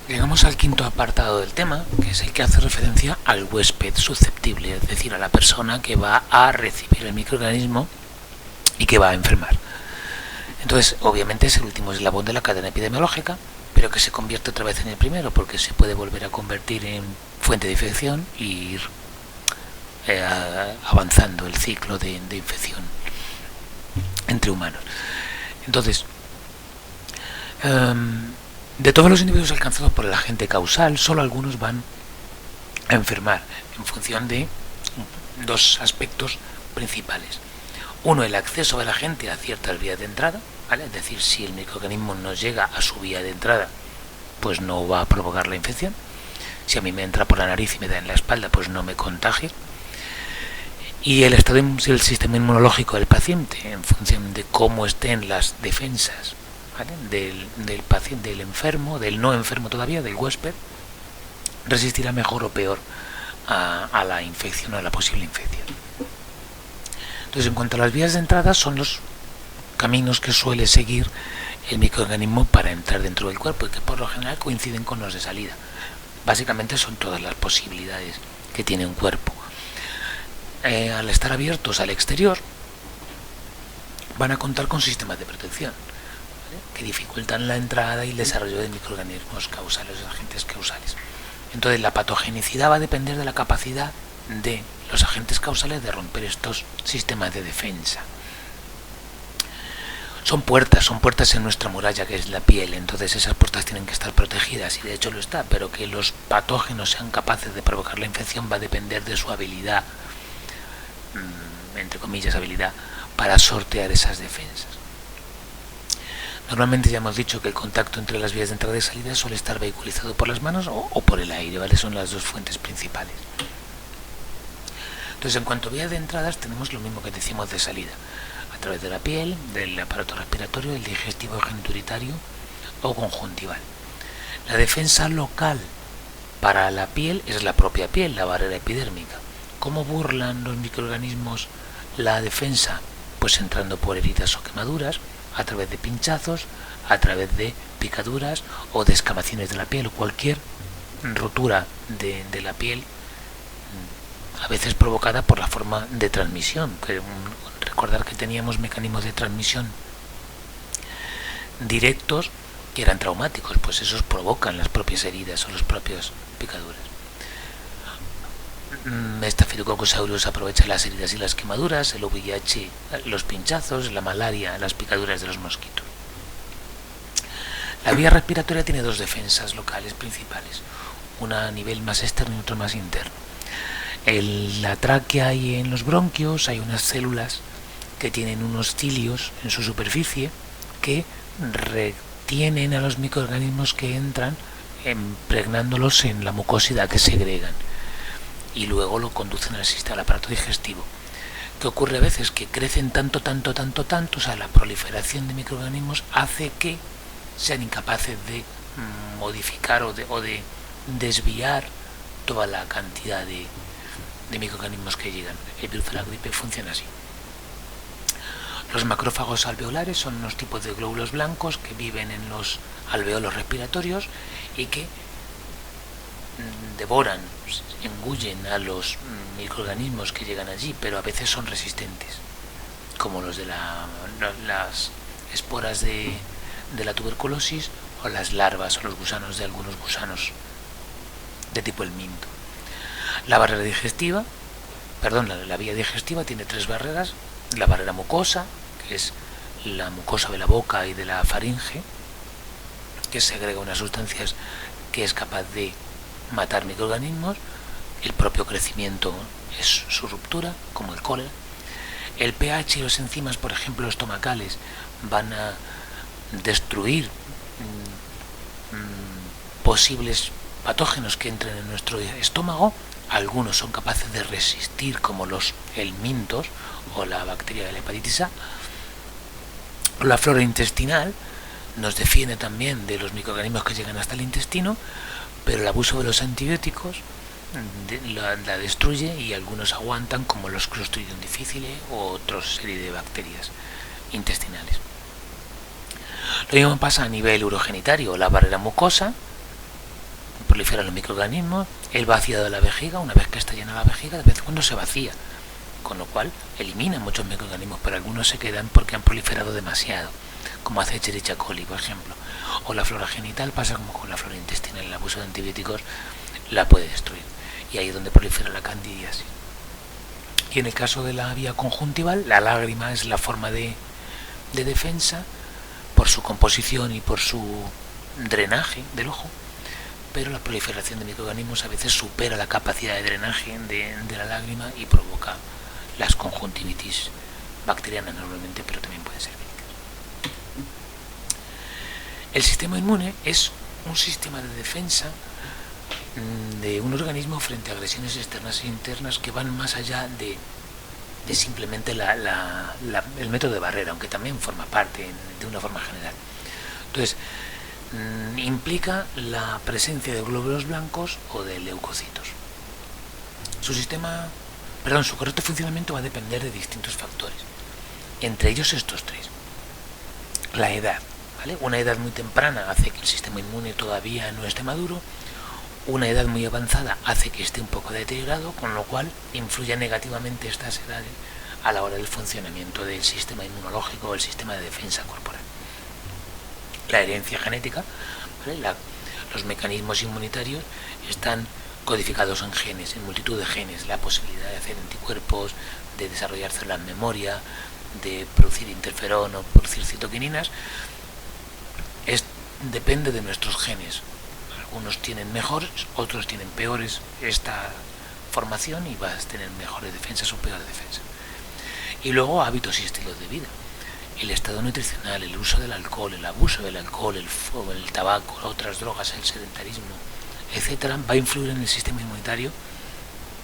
Llegamos al quinto apartado del tema, que es el que hace referencia al huésped susceptible, es decir, a la persona que va a recibir el microorganismo y que va a enfermar. Entonces, obviamente es el último eslabón de la cadena epidemiológica, pero que se convierte otra vez en el primero, porque se puede volver a convertir en fuente de infección y ir avanzando el ciclo de infección entre humanos. Entonces, de todos los individuos alcanzados por el agente causal, solo algunos van a enfermar en función de dos aspectos principales. Uno, el acceso del agente a ciertas vías de entrada, ¿vale? Es decir, si el microorganismo no llega a su vía de entrada, pues no va a provocar la infección. Si a mí me entra por la nariz y me da en la espalda, pues no me contagia. Y el estado del sistema inmunológico del paciente, en función de cómo estén las defensas, ¿vale? del paciente, del enfermo, del no enfermo todavía, del huésped, resistirá mejor o peor a la infección o a la posible infección. Entonces, en cuanto a las vías de entrada, son los caminos que suele seguir el microorganismo para entrar dentro del cuerpo y que por lo general coinciden con los de salida. Básicamente son todas las posibilidades que tiene un cuerpo. Al estar abiertos al exterior, van a contar con sistemas de protección, ¿vale? Que dificultan la entrada y el desarrollo de microorganismos causales, de agentes causales. Entonces, la patogenicidad va a depender de la capacidad de los agentes causales de romper estos sistemas de defensa. Son puertas en nuestra muralla, que es la piel. Entonces esas puertas tienen que estar protegidas, y de hecho lo está, pero que los patógenos sean capaces de provocar la infección va a depender de su habilidad, entre comillas habilidad, para sortear esas defensas. Normalmente ya hemos dicho que el contacto entre las vías de entrada y salida suele estar vehiculizado por las manos o por el aire, ¿vale? Son las dos fuentes principales. Entonces, en cuanto a vías de entradas, tenemos lo mismo que decimos de salida: a través de la piel, del aparato respiratorio, del digestivo, genitourinario o conjuntival. La defensa local para la piel es la propia piel, la barrera epidérmica. ¿Cómo burlan los microorganismos la defensa? Pues entrando por heridas o quemaduras, a través de pinchazos, a través de picaduras o de escamaciones de la piel, o cualquier rotura de la piel, a veces provocada por la forma de transmisión. Recordar que teníamos mecanismos de transmisión directos que eran traumáticos, pues esos provocan las propias heridas o las propias picaduras. Staphylococcus aureus aprovecha las heridas y las quemaduras, el VIH los pinchazos, la malaria las picaduras de los mosquitos. La vía respiratoria tiene dos defensas locales principales, una a nivel más externo y otra más interno. En la tráquea y en los bronquios hay unas células que tienen unos cilios en su superficie que retienen a los microorganismos que entran, impregnándolos en la mucosidad que segregan, y luego lo conducen al aparato digestivo. ¿Qué ocurre a veces? Que crecen tanto, o sea, la proliferación de microorganismos hace que sean incapaces de modificar o de desviar toda la cantidad de microorganismos que llegan. El virus de la gripe funciona así. Los macrófagos alveolares son unos tipos de glóbulos blancos que viven en los alveolos respiratorios y que devoran, engullen a los microorganismos que llegan allí, pero a veces son resistentes, como los de las esporas de la tuberculosis, o las larvas o los gusanos de algunos gusanos de tipo helminto. La barrera digestiva, la vía digestiva tiene tres barreras: la barrera mucosa, que es la mucosa de la boca y de la faringe, que segrega unas sustancias que es capaz de matar microorganismos. El propio crecimiento es su ruptura, como el cólera. El pH y las enzimas, por ejemplo, estomacales, van a destruir posibles patógenos que entren en nuestro estómago. Algunos son capaces de resistir, como los helmintos o la bacteria de la hepatitis A. La flora intestinal nos defiende también de los microorganismos que llegan hasta el intestino, pero el abuso de los antibióticos la destruye, y algunos aguantan, como los Clostridium difficile o otra serie de bacterias intestinales. Lo mismo pasa a nivel urogenitario. La barrera mucosa proliferan los microorganismos, el vaciado de la vejiga, una vez que está llena la vejiga, de vez en cuando se vacía, con lo cual elimina muchos microorganismos, pero algunos se quedan porque han proliferado demasiado, como hace Escherichia coli, por ejemplo. O la flora genital pasa como con la flora intestinal, el abuso de antibióticos la puede destruir, y ahí es donde prolifera la candidiasis. Y en el caso de la vía conjuntival, la lágrima es la forma de defensa por su composición y por su drenaje del ojo, pero la proliferación de microorganismos a veces supera la capacidad de drenaje de la lágrima y provoca las conjuntivitis bacterianas normalmente, pero también pueden ser víricas. El sistema inmune es un sistema de defensa de un organismo frente a agresiones externas e internas que van más allá de simplemente el método de barrera, aunque también forma parte de una forma general. Entonces, implica la presencia de glóbulos blancos o de leucocitos. Su correcto funcionamiento va a depender de distintos factores, entre ellos estos tres. La edad, ¿vale? Una edad muy temprana hace que el sistema inmune todavía no esté maduro. Una edad muy avanzada hace que esté un poco deteriorado, con lo cual influye negativamente estas edades a la hora del funcionamiento del sistema inmunológico o el sistema de defensa corporal. La herencia genética, ¿vale? Los mecanismos inmunitarios están codificados en genes, en multitud de genes. La posibilidad de hacer anticuerpos, de desarrollar células memoria, de producir interferón o producir citoquininas, depende de nuestros genes. Algunos tienen mejores, otros tienen peores esta formación y vas a tener mejores defensas o peores defensas. Y luego hábitos y estilos de vida. El estado nutricional, el uso del alcohol, el abuso del alcohol, el fuego, el tabaco, otras drogas, el sedentarismo, etcétera, va a influir en el sistema inmunitario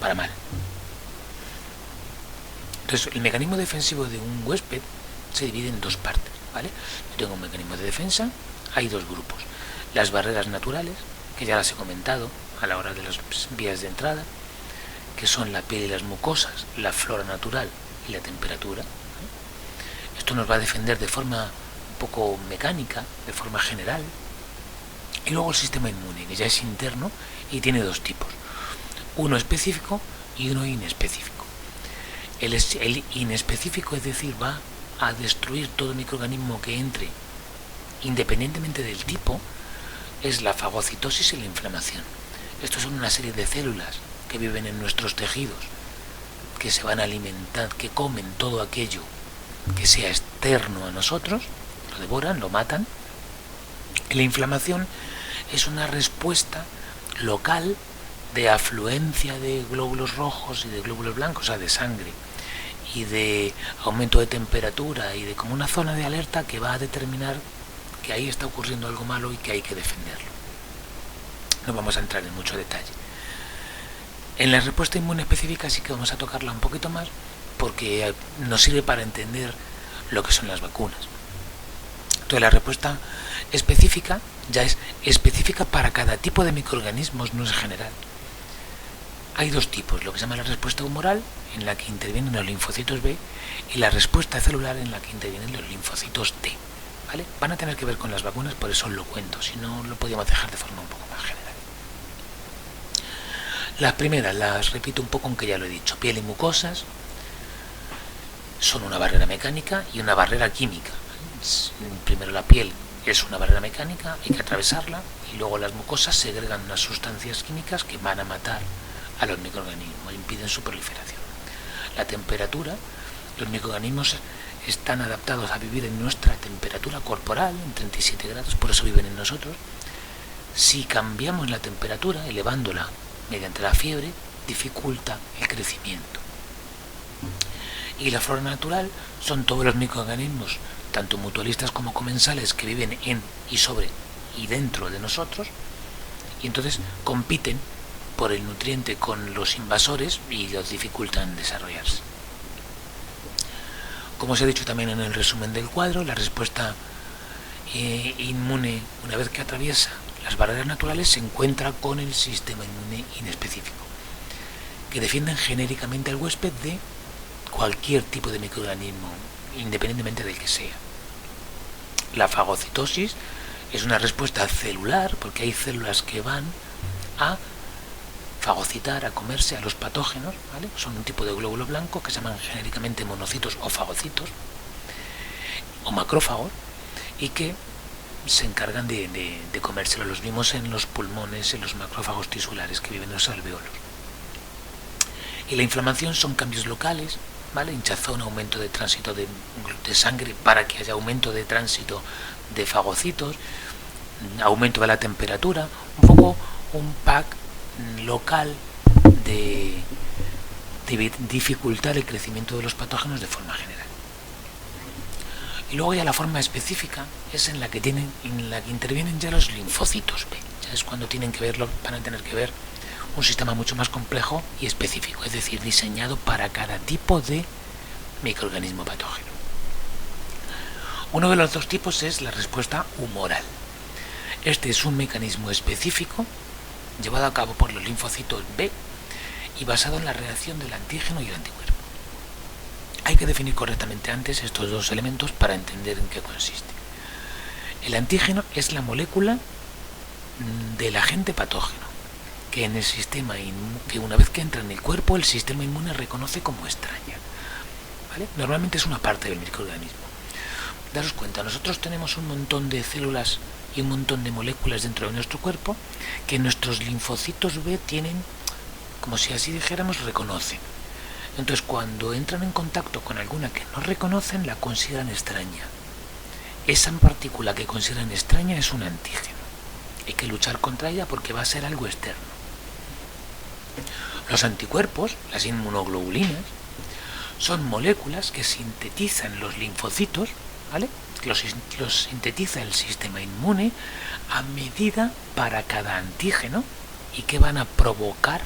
para mal. Entonces, el mecanismo defensivo de un huésped se divide en dos partes, ¿vale? Yo tengo un mecanismo de defensa, hay dos grupos. Las barreras naturales, que ya las he comentado a la hora de las vías de entrada, que son la piel y las mucosas, la flora natural y la temperatura. Esto nos va a defender de forma un poco mecánica, de forma general. Y luego el sistema inmune, que ya es interno y tiene dos tipos. Uno específico y uno inespecífico. El inespecífico, es decir, va a destruir todo microorganismo que entre, independientemente del tipo, es la fagocitosis y la inflamación. Estos son una serie de células que viven en nuestros tejidos, que se van a alimentar, que comen todo aquello que sea externo a nosotros, lo devoran, lo matan. La inflamación es una respuesta local de afluencia de glóbulos rojos y de glóbulos blancos, o sea, de sangre, y de aumento de temperatura y de como una zona de alerta que va a determinar que ahí está ocurriendo algo malo y que hay que defenderlo. No vamos a entrar en mucho detalle. En la respuesta inmune específica sí que vamos a tocarla un poquito más, porque nos sirve para entender lo que son las vacunas. Entonces, la respuesta específica ya es específica para cada tipo de microorganismos, no es general. Hay dos tipos, lo que se llama la respuesta humoral, en la que intervienen los linfocitos B, y la respuesta celular, en la que intervienen los linfocitos T. ¿Vale? Van a tener que ver con las vacunas, por eso lo cuento, si no lo podíamos dejar de forma un poco más general. Las primeras las repito un poco, aunque ya lo he dicho. Piel y mucosas son una barrera mecánica y una barrera química. Primero la piel es una barrera mecánica, hay que atravesarla, y luego las mucosas segregan unas sustancias químicas que van a matar a los microorganismos, impiden su proliferación. La temperatura, los microorganismos están adaptados a vivir en nuestra temperatura corporal, en 37 grados, por eso viven en nosotros. Si cambiamos la temperatura, elevándola mediante la fiebre, dificulta el crecimiento. Y la flora natural son todos los microorganismos, tanto mutualistas como comensales, que viven en y sobre y dentro de nosotros, y entonces compiten por el nutriente con los invasores y los dificultan desarrollarse. Como os he dicho también en el resumen del cuadro, la respuesta inmune, una vez que atraviesa las barreras naturales, se encuentra con el sistema inmune inespecífico, que defienden genéricamente al huésped de cualquier tipo de microorganismo, independientemente del que sea. La fagocitosis es una respuesta celular, porque hay células que van a fagocitar, a comerse a los patógenos, ¿vale? Son un tipo de glóbulo blanco que se llaman genéricamente monocitos o fagocitos o macrófagos, y que se encargan de comérselo. Los vimos en los pulmones, en los macrófagos tisulares que viven en los alveolos. Y la inflamación son cambios locales, ¿vale? Hinchazón, aumento de tránsito de sangre para que haya aumento de tránsito de fagocitos, aumento de la temperatura, un poco un pack local de dificultar el crecimiento de los patógenos de forma general. Y luego ya la forma específica es en la que intervienen ya los linfocitos B. Ya es cuando van a tener que ver un sistema mucho más complejo y específico, es decir, diseñado para cada tipo de microorganismo patógeno. Uno de los dos tipos es la respuesta humoral. Este es un mecanismo específico llevado a cabo por los linfocitos B y basado en la reacción del antígeno y el anticuerpo. Hay que definir correctamente antes estos dos elementos para entender en qué consiste. El antígeno es la molécula del agente patógeno que en el sistema que una vez que entra en el cuerpo el sistema inmune reconoce como extraña, ¿vale? Normalmente es una parte del microorganismo. Daros cuenta, nosotros tenemos un montón de células y un montón de moléculas dentro de nuestro cuerpo que nuestros linfocitos B tienen, como si así dijéramos, reconocen. Entonces cuando entran en contacto con alguna que no reconocen, la consideran extraña. Esa partícula que consideran extraña es un antígeno. Hay que luchar contra ella porque va a ser algo externo. Los anticuerpos, las inmunoglobulinas, son moléculas que sintetizan los linfocitos, ¿vale? Los sintetiza el sistema inmune a medida para cada antígeno y que van a provocar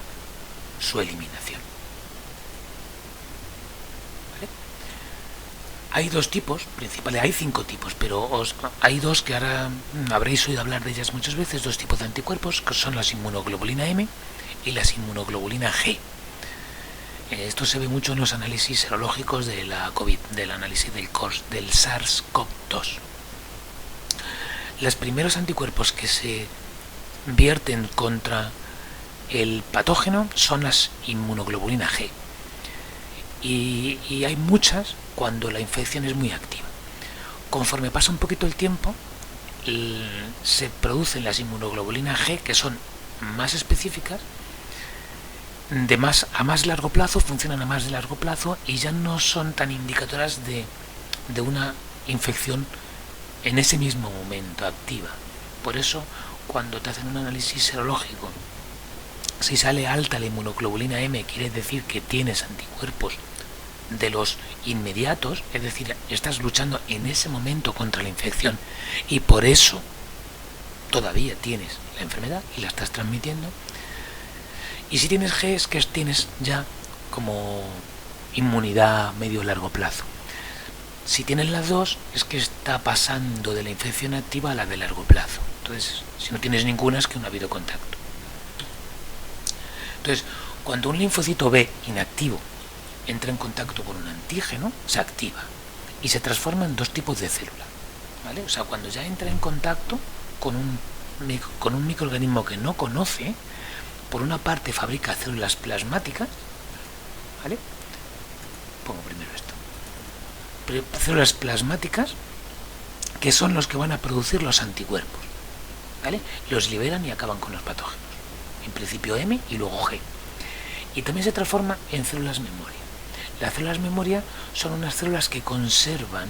su eliminación. ¿Vale? Hay dos tipos principales, hay 5 tipos, pero hay dos que ahora habréis oído hablar de ellas muchas veces, dos tipos de anticuerpos, que son las inmunoglobulina M y las inmunoglobulina G. Esto se ve mucho en los análisis serológicos de la COVID, del análisis del SARS-CoV-2. Los primeros anticuerpos que se vierten contra el patógeno son las inmunoglobulina G. Y hay muchas cuando la infección es muy activa. Conforme pasa un poquito el tiempo, se producen las inmunoglobulinas G, que son más específicas, a más largo plazo, funcionan a más de largo plazo y ya no son tan indicadoras de una infección en ese mismo momento activa. Por eso, cuando te hacen un análisis serológico, si sale alta la inmunoglobulina M, quiere decir que tienes anticuerpos de los inmediatos, es decir, estás luchando en ese momento contra la infección y por eso todavía tienes la enfermedad y la estás transmitiendo. Y si tienes G es que tienes ya como inmunidad medio largo plazo. Si tienes las dos es que está pasando de la infección activa a la de largo plazo. Entonces, si no tienes ninguna es que no ha habido contacto. Entonces, cuando un linfocito B inactivo entra en contacto con un antígeno, se activa y se transforma en dos tipos de célula, ¿vale? O sea, cuando ya entra en contacto con un microorganismo que no conoce, por una parte fabrica células plasmáticas, ¿vale? Pongo primero esto. Células plasmáticas que son los que van a producir los anticuerpos, ¿vale? Los liberan y acaban con los patógenos. En principio M y luego G. Y también se transforma en células memoria. Las células memoria son unas células que conservan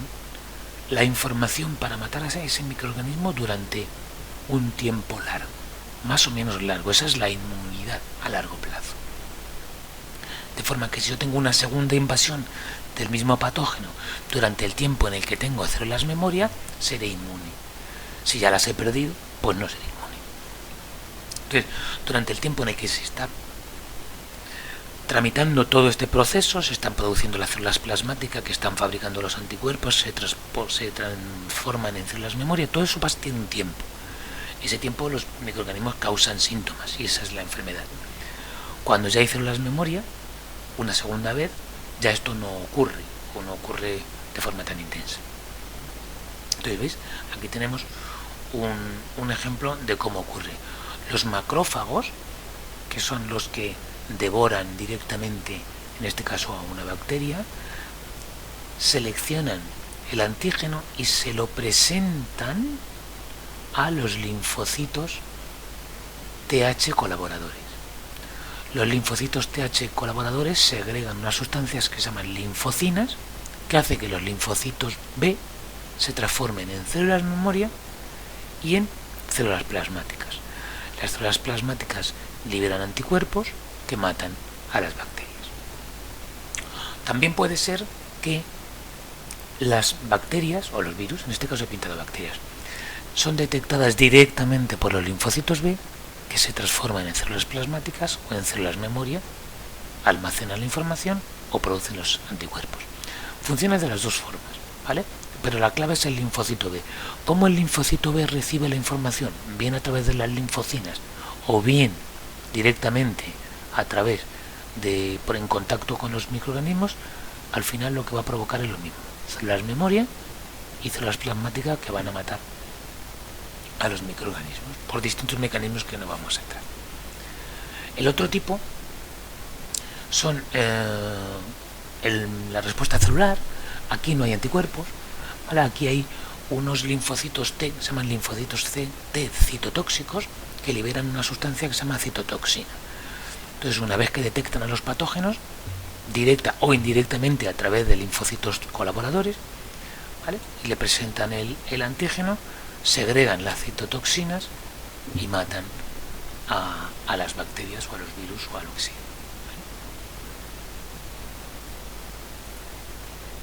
la información para matar a ese microorganismo durante un tiempo largo, más o menos largo. Esa es la inmunidad a largo plazo. De forma que si yo tengo una segunda invasión del mismo patógeno durante el tiempo en el que tengo células memoria, seré inmune. Si ya las he perdido, pues no seré inmune. Entonces, durante el tiempo en el que se está tramitando todo este proceso, se están produciendo las células plasmáticas que están fabricando los anticuerpos, se transforman en células memoria, todo eso tiene un tiempo. Ese tiempo los microorganismos causan síntomas y esa es la enfermedad. Cuando ya hay células memoria, una segunda vez, ya esto no ocurre o no ocurre de forma tan intensa. Entonces, ¿veis? Aquí tenemos un ejemplo de cómo ocurre. Los macrófagos que son los que devoran directamente, en este caso a una bacteria, seleccionan el antígeno y se lo presentan a los linfocitos TH colaboradores. Los linfocitos TH colaboradores segregan unas sustancias que se llaman linfocinas, que hace que los linfocitos B se transformen en células memoria y en células plasmáticas. Las células plasmáticas liberan anticuerpos que matan a las bacterias. También puede ser que las bacterias, o los virus, en este caso he pintado bacterias, son detectadas directamente por los linfocitos B, que se transforman en células plasmáticas o en células memoria, almacenan la información o producen los anticuerpos. Funciona de las dos formas, ¿vale? Pero la clave es el linfocito B. ¿Cómo el linfocito B recibe la información? Bien a través de las linfocinas o bien directamente a través de en contacto con los microorganismos. Al final lo que va a provocar es lo mismo: células memoria y células plasmáticas que van a matar a los microorganismos por distintos mecanismos que no vamos a entrar. El otro tipo son la respuesta celular. Aquí no hay anticuerpos, ¿vale? Aquí hay unos linfocitos T, se llaman linfocitos T citotóxicos, que liberan una sustancia que se llama citotoxina. Entonces, una vez que detectan a los patógenos, directa o indirectamente a través de linfocitos colaboradores, ¿vale?, y le presentan el antígeno, segregan las citotoxinas y matan a las bacterias o a los virus o a lo que sea.